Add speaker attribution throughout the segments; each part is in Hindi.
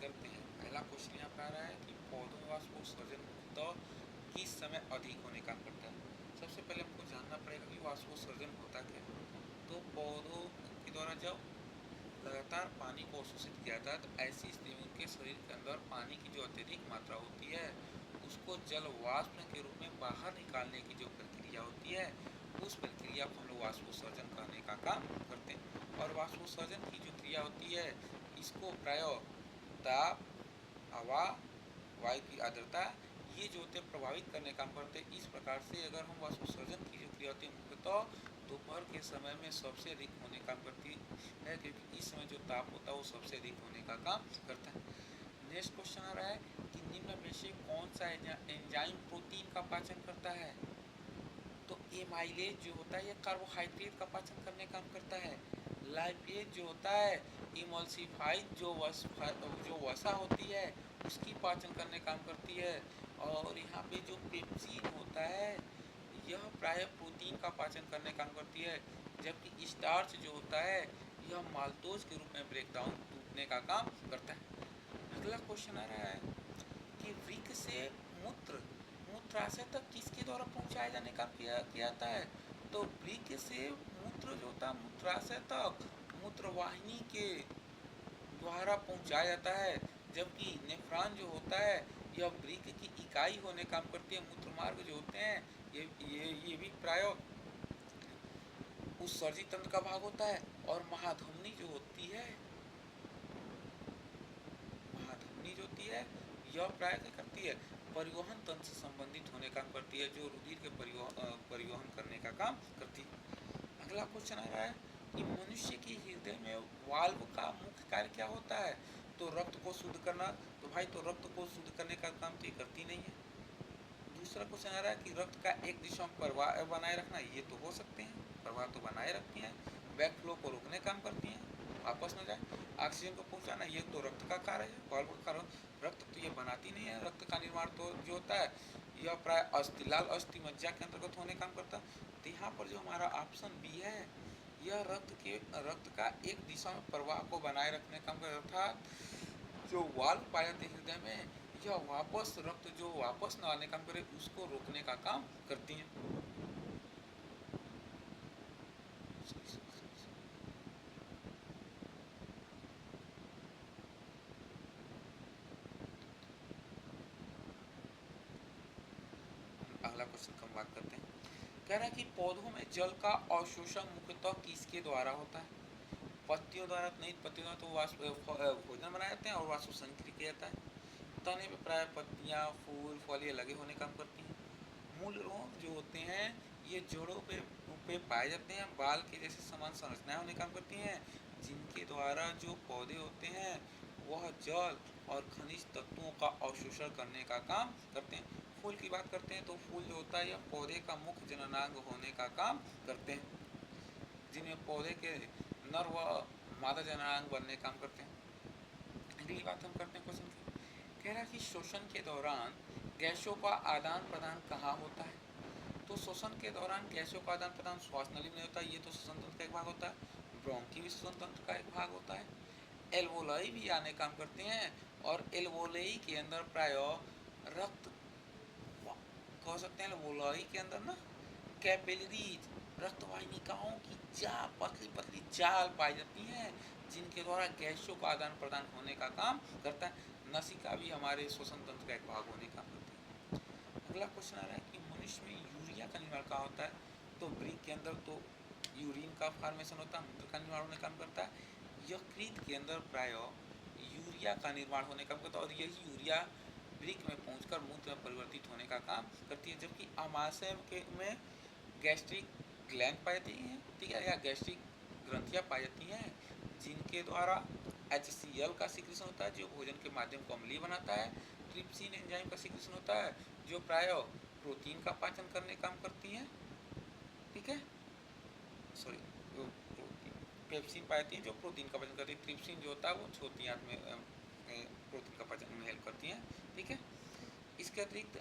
Speaker 1: करते हैं। पहला क्वेश्चन यहाँ पर आ रहा है कि पौधों में वाष्पोत्सर्जन तो किस समय अधिक होने काम करता है। सबसे पहले हमको जानना पड़ेगा कि वाष्पोत्सर्जन होता क्या है। तो पौधों के द्वारा जब लगातार पानी को अवशोषित किया जाता है तो ऐसी स्थिति में उनके शरीर के अंदर पानी की जो अत्यधिक मात्रा होती है उसको जल वाष्प के रूप में बाहर निकालने की जो प्रक्रिया होती है उस प्रक्रिया को हम लोग वाष्पोत्सर्जन कहने का काम करते हैं। और वाष्पोत्सर्जन की जो क्रिया होती है इसको प्रायः ताप, हवा, वायु की आर्द्रता ये जो होते हैं प्रभावित करने काम करते हैं। इस प्रकार से अगर हम वाष्पोत्सर्जन की जो क्रिया होती है मुख्यतः दोपहर के समय में सबसे अधिक होने काम करती है, क्योंकि इस समय जो ताप होता है वो सबसे अधिक होने का काम करता है। नेक्स्ट क्वेश्चन आ रहा है कि निम्न में से कौन सा एंजाइम प्रोटीन का पाचन करता है। तो एमाइलेज जो होता है ये कार्बोहाइड्रेट का पाचन करने का काम करता है। लाइपेज जो होता है इमल्सिफाइड जो वसा होती है उसकी पाचन करने काम करती है। और यहाँ पे जो पेप्सिन होता है यह प्राय प्रोटीन का पाचन करने काम करती है, जबकि स्टार्च जो होता है यह माल्टोज के रूप में ब्रेक डाउन टूटने का काम करता है। अगला क्वेश्चन आ रहा है कि वृक्क से मूत्र मूत्राशय तक किसके द्वारा पहुंचाए जाने का किया जाता है। तो वृक्क से मूत्र जो होता है मूत्राशय तक मूत्रवाहिनी के द्वारा पहुंचाया जाता है, जबकि नेफ्रॉन जो होता है यह वृक्क की इकाई होने काम करती है। मूत्रमार्ग जो होते हैं ये भी प्राय उत्सर्जी तंत्र का भाग होता है। और महाधमनी जो होती है यह प्राय क्या करती है परिवहन तंत्र से संबंधित होने का काम करती है, जो रुधिर के परिवहन करने का काम करती है। अगला क्वेश्चन आ रहा है कि मनुष्य के हृदय में वाल्व का मुख्य कार्य क्या होता है। तो रक्त को शुद्ध करना। तो भाई तो रक्त को शुद्ध करने का काम तो ये करती नहीं है। दूसरा क्वेश्चन आ रहा है कि रक्त का एक दिशा में प्रवाह बनाए रखना। ये तो हो सकते हैं, प्रवाह तो बनाए रखती हैं। बैक फ्लो को रोकने काम करती हैं, वापस न जाए। ऑक्सीजन को पहुंचाना ये तो रक्त का कार्य है, वाल्व का कार्य। रक्त तो ये बनाती नहीं है। रक्त का निर्माण तो जो होता है यह प्राय अस्थि लाल अस्थि मज्जा के अंतर्गत होने काम करता है। तो यहाँ पर जो हमारा ऑप्शन बी है यह रक्त का एक दिशा में प्रवाह को बनाए रखने काम करता, अर्थात जो वाल्व पाए जाते हृदय में यह वापस रक्त जो वापस न आने काम करे उसको रोकने का काम करती हैं। अगला क्वेश्चन की हम बात करते हैं। कह रहा है कि पौधों में जल का अवशोषण मुख्यतः किसके द्वारा होता है। पत्तियों द्वारा नहीं, पत्तियों द्वारा तो भोजन बनाए जाते हैं और वाष्पोत्सर्जन किया जाता है। तने पे प्राय पत्तियां फूल फल ये लगे होने काम करती हैं। मूल रोग जो होते हैं ये जड़ों पे पाए जाते हैं। बाल के जैसे समान संरचनाएं होने काम करती हैं, जिनके द्वारा जो पौधे होते हैं वह जल और खनिज तत्वों का अवशोषण करने का काम करते हैं। फूल की बात करते हैं तो फूल जो होता है यह पौधे का मुख्य जननांग होने का काम करते हैं, जिनमें पौधे के नर व मादा जननांग बनने का काम करते हैं। अगली बात हम करते हैं क्वेश्चन की। कह रहा है कि श्वसन के दौरान गैसों का आदान प्रदान कहाँ होता है। तो श्वसन के दौरान गैसों का आदान प्रदान श्वास नली में होता है, ये तो श्वसन तंत्र का एक भाग होता है। ब्रोंकी भी श्वसन तंत्र का एक भाग होता है। एल्वोलाई भी आने काम करते हैं, और एल्वोलाई के अंदर प्राय रक्त कह सकते हैं एल्वोलाई के अंदर ना कैपिलरीज रक्तवाहिनिकाओं की पतली पतली जाल पाई जाती हैं, जिनके द्वारा गैसों का आदान प्रदान होने का काम करता है। नसिका भी हमारे श्वसन तंत्र का एक भाग होने का काम करती है। अगला क्वेश्चन आ रहा है कि मनुष्य में यूरिया का निर्माण कहाँ होता है। तो वृक्क के अंदर तो यूरिन का फॉर्मेशन होता है, मूत्र का निर्माण होने का काम करता है। यकृत के अंदर प्राय यूरिया का निर्माण होने का काम करता है, और यही यूरिया वृक्क में पहुंचकर मूत्र में परिवर्तित होने का काम करती है। जबकि आमाशय में गैस्ट्रिक ग्लैंड पाई जाती हैं, ठीक है, या गैस्ट्रिक ग्रंथियाँ पाई जाती हैं, जिनके द्वारा HCl का सिक्रेशन होता है जो भोजन के माध्यम को अम्लीय बनाता है। ट्रिप्सिन एंजाइम का सिक्रेशन होता है जो प्राय प्रोटीन का पाचन करने काम करती हैं, ठीक है, सॉरी पेप्सिन पाई जाती हैं जो प्रोटीन का पाचन करती है। ट्रिप्सिन जो होता है वो छोटी आंत में प्रोटीन का पाचन में हेल्प करती हैं, ठीक है। इसके अतिरिक्त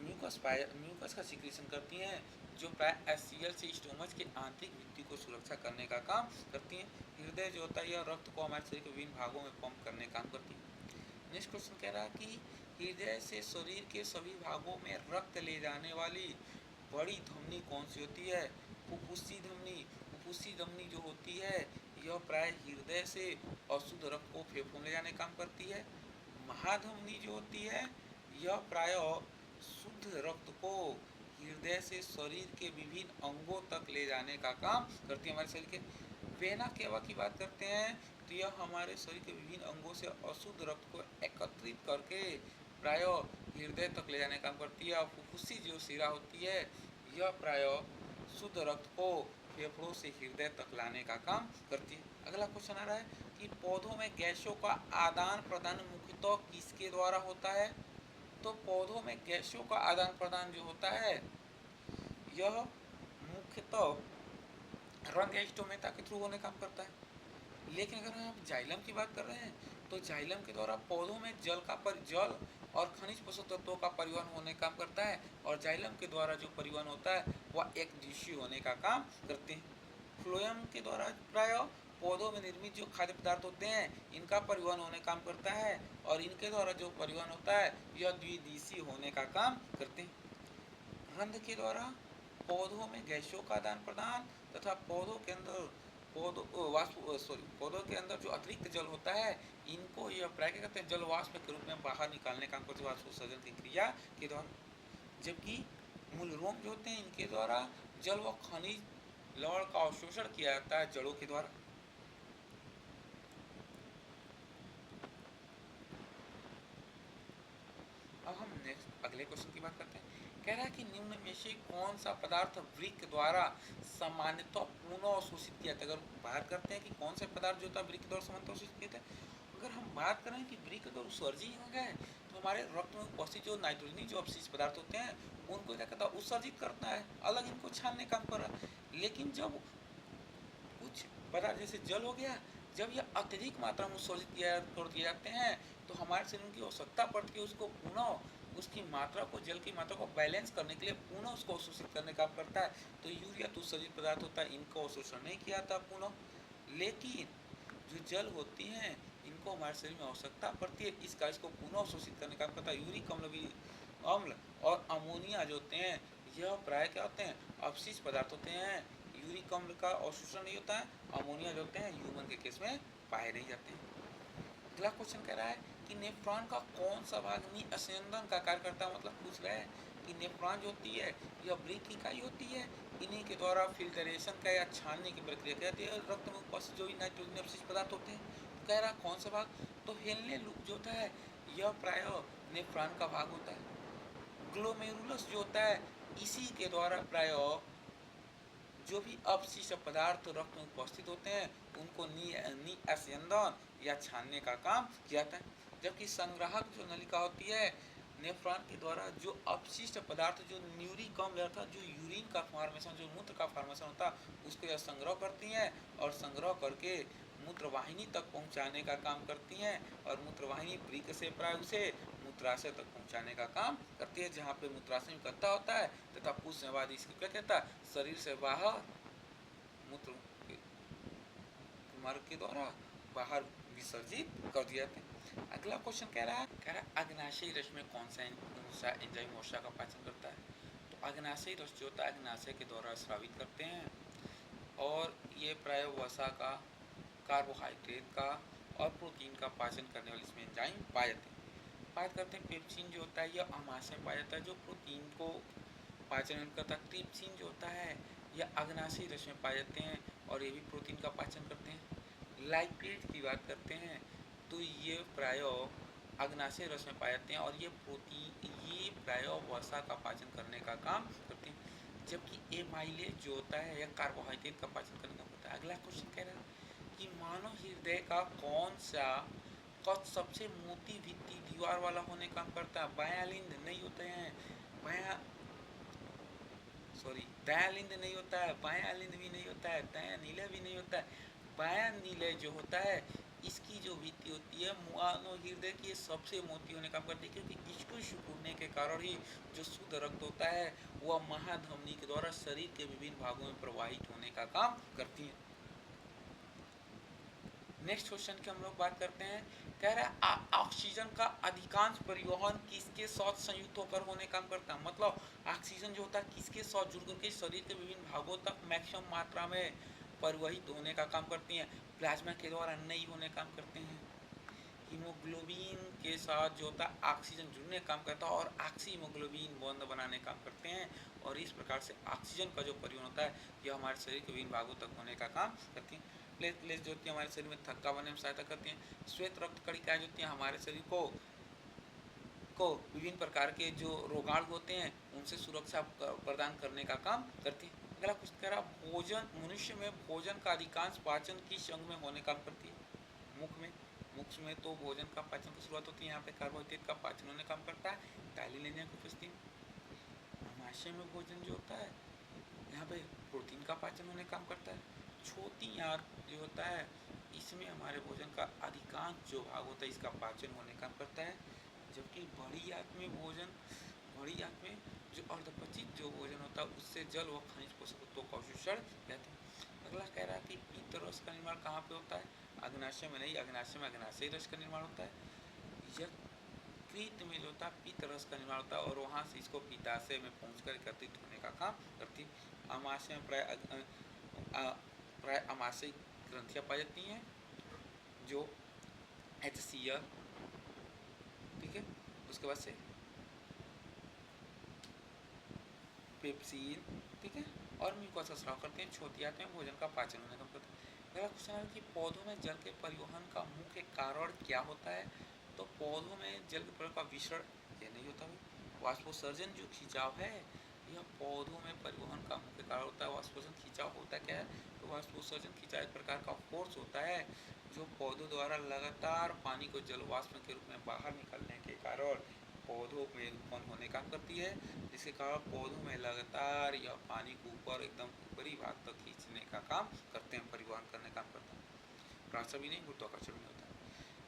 Speaker 1: म्यूकस का सिक्रेशन करती हैं जो प्राय HCl से स्टोमच के आंतरिक भित्ति को सुरक्षा करने का काम करती हैं। हृदय जो होता है यह रक्त को हमारे शरीर के विभिन्न भागों में पंप करने का काम करती है। नेक्स्ट क्वेश्चन कह रहा है कि हृदय से शरीर के सभी भागों में रक्त ले जाने वाली बड़ी धमनी कौन सी होती है? फुफ्फुसी धमनी। फुफ्फुसी धमनी जो होती है यह प्राय हृदय से अशुद्ध रक्त को फेफड़ों में ले जाने का काम करती है। महाधमनी जो होती है यह प्राय शुद्ध रक्त को हृदय से शरीर के विभिन्न अंगों तक ले जाने का काम करती है हमारे शरीर के। वेना केवा की बात करते हैं तो यह हमारे शरीर के विभिन्न अंगों से अशुद्ध रक्त को एकत्रित करके प्राय हृदय तक ले जाने का काम करती है। और फुफ्फुसी जो शिरा होती है यह प्राय शुद्ध रक्त को फेफड़ों से हृदय तक लाने का काम करती है। अगला क्वेश्चन आ रहा है कि पौधों में गैसों का आदान प्रदान मुख्यतः किसके द्वारा होता है? तो पौधों में गैसों का आदान प्रदान जो होता है यह मुख्यतः रंग या स्टोमेटा के थ्रू होने काम करता है। लेकिन अगर हम जाइलम की बात कर रहे हैं तो जाइलम के द्वारा पौधों में जल और खनिज पोषक तत्वों का परिवहन होने का काम करता है। और जाइलम के द्वारा जो परिवहन होता है वह एक दिशीय होने का काम करते हैं। फ्लोएम के द्वारा प्राय पौधों में निर्मित जो खाद्य पदार्थ होते हैं इनका परिवहन होने काम करता है। और इनके द्वारा जो परिवहन होता है यह द्विदिशीय होने का काम करते हैं। रंध्र के द्वारा पौधों में गैसों का आदान प्रदान तथा पौधों के अंदर जो अतिरिक्त जल होता है इनको यह प्राय क्या कहते हैं जल वाष्प के रूप में बाहर निकालने का काम वाष्प उत्सर्जन की क्रिया के द्वारा। जबकि मूलरोम जो होते हैं इनके द्वारा जल व खनिज लवण का अवशोषण किया जाता है जड़ों के द्वारा। अब हम नेक्स्ट अगले क्वेश्चन की बात करते हैं। कह रहा है कि निम्न में से कौन सा पदार्थ वृक्क द्वारा सामान्यतः पुनः अवशोषित किया जाता है? अगर बात करते हैं कि कौन से पदार्थ जो होता है वृक्क द्वारा सामान्यतः अवशोषित किया जाता है, अगर हम बात करें कि वृक्क अगर उत्सर्जित हो गए तो हमारे रक्त में उपस्थित जो नाइट्रोजनी जो अपशिष्ट पदार्थ होते हैं उनको क्या कहता है उत्सर्जित करता है, अलग इनको छानने का काम कर रहा है। लेकिन जब कुछ पदार्थ जैसे जल हो गया जब यह अत्यधिक मात्रा में उत्सर्जित कर दिए जाते हैं तो हमारे शरीर की आवश्यकता पड़ती है उसको पुनः उसकी मात्रा को जल की मात्रा को बैलेंस करने के लिए पुनः उसको अवशोषित करने का काम करता है। तो यूरिया तो उत्सर्जित पदार्थ होता है इनको अवशोषण नहीं किया जाता पुनः, लेकिन जो जल होती हैं इनको हमारे शरीर में आवश्यकता पड़ती है इसका इसको पुनः अवशोषित करने का काम करता है। यूरिक अम्ल और अमोनिया जो होते हैं यह प्राय क्या होते हैं अपशिष्ट पदार्थ होते हैं। यूरिक अम्ल का अवशोषण नहीं होता है, अमोनिया जो होते हैं ह्यूमन के केस में पाए नहीं जाते हैं। अगला क्वेश्चन कह रहा है कि नेफ्रॉन का कौन सा भाग निस्यंदन का कार्य करता है? मतलब पूछ रहा है कि नेफ्रॉन जो होती है यह वृक्क इकाई होती है, इन्हीं के द्वारा फिल्टरेशन का या छानने की प्रक्रिया की जाती है रक्त में उपस्थित जो भी नाइट्रोजन अपशिष्ट पदार्थ होते हैं। तो कह रहा कौन सा भाग? तो हेलने लूप जो होता है यह प्राय नेफ्रॉन का भाग होता है। ग्लोमेरुलस जो होता है इसी के द्वारा प्राय जो भी अपशिष्ट पदार्थ रक्त में उपस्थित होते हैं उनको निस्यंदन या छानने का काम किया जाता है। जबकि संग्राहक जो नलिका होती है नेफ्रॉन के द्वारा जो अपशिष्ट पदार्थ जो न्यूरिक अम्ल अर्थात जो यूरिन का फॉर्मेशन जो मूत्र का फॉर्मेशन होता है उसको यह संग्रह करती हैं और संग्रह करके मूत्रवाहिनी तक पहुंचाने का काम करती हैं। और मूत्रवाहिनी वृक्क से प्राय उसे मूत्राशय तक पहुंचाने का काम करती है जहाँ पे मूत्राशय में इकट्ठा होता है तथा कुछ समय बाद इसको क्या कहता है शरीर से बाहर मूत्र मार्ग के द्वारा बाहर विसर्जित कर दिया जाता है। अगला क्वेश्चन कह रहा है अग्नाशयी रस में कौन सा एंजाइम वसा का पाचन करता है? तो अग्नाशयी रस जो होता है अग्नाशय के द्वारा स्रावित करते हैं और ये प्राय वसा का कार्बोहाइड्रेट का और प्रोटीन का पाचन करने वाले इसमें एंजाइम पाए जाते हैं। बात करते हैं पेप्सिन जो होता है यह अमाशय में पाया जाता है जो प्रोटीन को पाचन करता है। ट्रिप्सिन जो होता है यह अग्नाशयी रस में पाए जाते हैं और ये भी प्रोटीन का पाचन करते हैं। लाइपेट की बात करते हैं तो ये प्राय अग्नाशय रस में पाए जाते हैं और ये प्रोटीन ये प्राय वसा का पाचन करने का काम करते हैं। जबकि एमाइलेज जो होता है यह कार्बोहाइड्रेट का पाचन करने का होता है। अगला क्वेश्चन कह रहा है कि मानव हृदय का कौन सा कद सबसे मोटी भित्ति दीवार वाला होने का काम करता है? बायालिंद नहीं होते हैं, दयालिंद नहीं होता है, बायालिंद भी नहीं होता है, दया नीलय भी नहीं होता है। बाया नीलय जो होता है इसकी जो भित्ति होती है मानव हृदय की सबसे मोटी होने का काम करती है क्योंकि इसको सिकुड़ने के कारण ही जो शुद्ध रक्त होता है वह महाधमनी के द्वारा शरीर के विभिन्न भागों में प्रवाहित होने का काम करती है। नेक्स्ट क्वेश्चन की हम लोग बात करते हैं। कह रहा है ऑक्सीजन का अधिकांश परिवहन किसके साथ संयुक्त होकर होने काम करता है। मतलब ऑक्सीजन जो होता है किसके साथ जुड़ करके शरीर के विभिन्न भागों तक मैक्सिमम मात्रा में परिवहित होने का काम करती हैं। प्लाज्मा के द्वारा नहीं होने काम करते हैं। हीमोग्लोबिन के साथ जो होता है ऑक्सीजन जुड़ने काम करता है और ऑक्सी हीमोग्लोबिन बॉन्ड बनाने काम करते हैं। और इस प्रकार से ऑक्सीजन का जो परिवहन होता है यह हमारे शरीर के विभिन्न भागों तक होने का काम करती है। प्लेटलेट्स जो होती है हमारे शरीर में थक्का बनने में सहायता करती हैं। श्वेत रक्त कणिकाएं जो होती हैं हमारे शरीर को विभिन्न प्रकार के जो रोगाणु होते हैं उनसे सुरक्षा प्रदान करने का काम करती है। अगला कुछ कह रहा, भोजन मनुष्य में भोजन का अधिकांश पाचन किस अंग में होने काम करती है। मुख में। मुख में तो भोजन का पाचन की शुरुआत होती है। यहाँ पे कार्बोहाइड्रेट का पाचन होने काम करता है। पहले लेने को पुछती आमाशय में भोजन जो होता है यहाँ पे प्रोटीन का पाचन होने काम करता है। छोटी आंत जो होता है इसमें हमारे भोजन का अधिकांश जो भाग होता है इसका पाचन होने काम करता है। जबकि बड़ी आंत में जो अर्धपचित जो भोजन होता है उससे जल व खनिज पोषक तत्वों का अवशोषण कहते हैं। अगला कह रहा है कि पित्त रस का निर्माण कहाँ पे होता है। अग्नाशय में नहीं, अग्नाशय में अग्नाशयी रस का निर्माण होता है। यकृत में जो होता है पित्त रस का निर्माण होता है और वहाँ से इसको पित्ताशय में पहुँचकर एकत्रित होने का काम करती है। आमाशय में प्राय आमाशयी ग्रंथियाँ पाई जाती हैं जो HCl, ठीक है, उसके बाद से पेप्सिन, ठीक है, और म्यूकोसा स्राव करते हैं। छोटी आंत में भोजन का पाचन होने का काम करते हैं। अगला क्वेश्चन है कि पौधों में जल के परिवहन का मुख्य कारण क्या होता है। तो पौधों में जल के परिवहन का विसरण ये नहीं होता भाई। वाष्पोत्सर्जन जो खिंचाव है यह पौधों में परिवहन का मुख्य कारण होता है। वाष्पोत्सर्जन खिंचाव होता क्या है, तो वाष्पोत्सर्जन खिंचाव एक प्रकार का फोर्स होता है जो पौधों द्वारा लगातार पानी को जल वाष्प के रूप में बाहर निकलने के कारण पौधों में उत्पन्न होने काम करती है। जिसके कारण पौधों में लगातार यह पानी को ऊपर एकदम ऊपरी भाग तक खींचने का काम करते हैं, परिवहन करने का काम करते हैं। प्राणशक्ति भी नहीं, गुरुत्वाकर्षण भी होता है।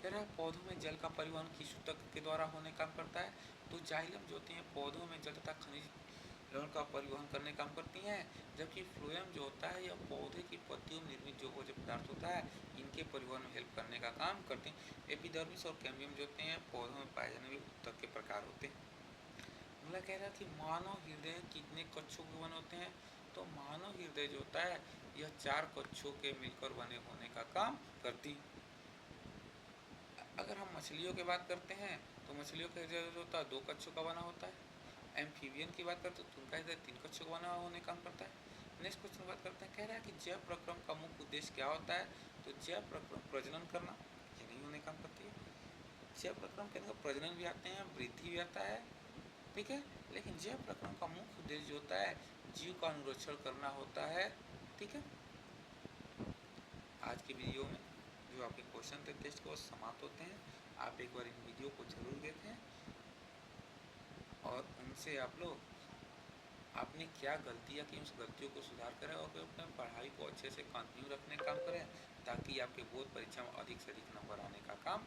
Speaker 1: कह रहा है पौधों में जल का परिवहन किस ऊतक के द्वारा होने काम करता है। तो जाइलम जो होते हैं पौधों में जल तथा खनिज लवण का परिवहन करने काम करती हैं। जबकि फ्लोएम जो होता है यह पौधे की पत्तियों में निर्मित जो भोज्य पदार्थ होता है इनके परिवहन में हेल्प करने का काम करते हैं। एपिडर्मिस और कैम्बियम जो होते हैं पौधों में पाए जाने वाले ऊतक के प्रकार होते हैं। अगला कह रहा है कि मानव हृदय कितने कक्षों के बने होते हैं। तो मानव हृदय जो होता है यह 4 कक्षों के मिलकर बने होने का काम करती। अगर हम मछलियों की बात करते हैं तो मछलियों का हृदय जो होता है 2 कक्षों का बना होता है। एम्फीबियन की बात करते हैं तो उनका हृदय 3 कक्षों का बना होने काम करता है। नेक्स्ट क्वेश्चन बात करते हैं। कह रहा है कि जैव प्रक्रम का मुख्य उद्देश्य क्या होता है। तो जैव प्रक्रम प्रजनन करना ये नहीं होने काम करती है। जैव प्रक्रम के अंदर प्रजनन भी आते हैं, वृद्धि भी आता है, ठीक है, लेकिन जैव प्रक्रम का मुख्य उद्देश्य जो होता है जीव का अनुरक्षण करना होता है, ठीक है। आज की वीडियो में जो आपके क्वेश्चन थे टेस्ट को समाप्त होते हैं। आप एक बार इन वीडियो को जरूर देखें और उनसे आप लोग आपने क्या गलतियाँ की उस गलतियों को सुधार करें और फिर अपने पढ़ाई को अच्छे से कंटिन्यू रखने का काम करें ताकि आपके बोर्ड परीक्षा में अधिक से अधिक नंबर आने का काम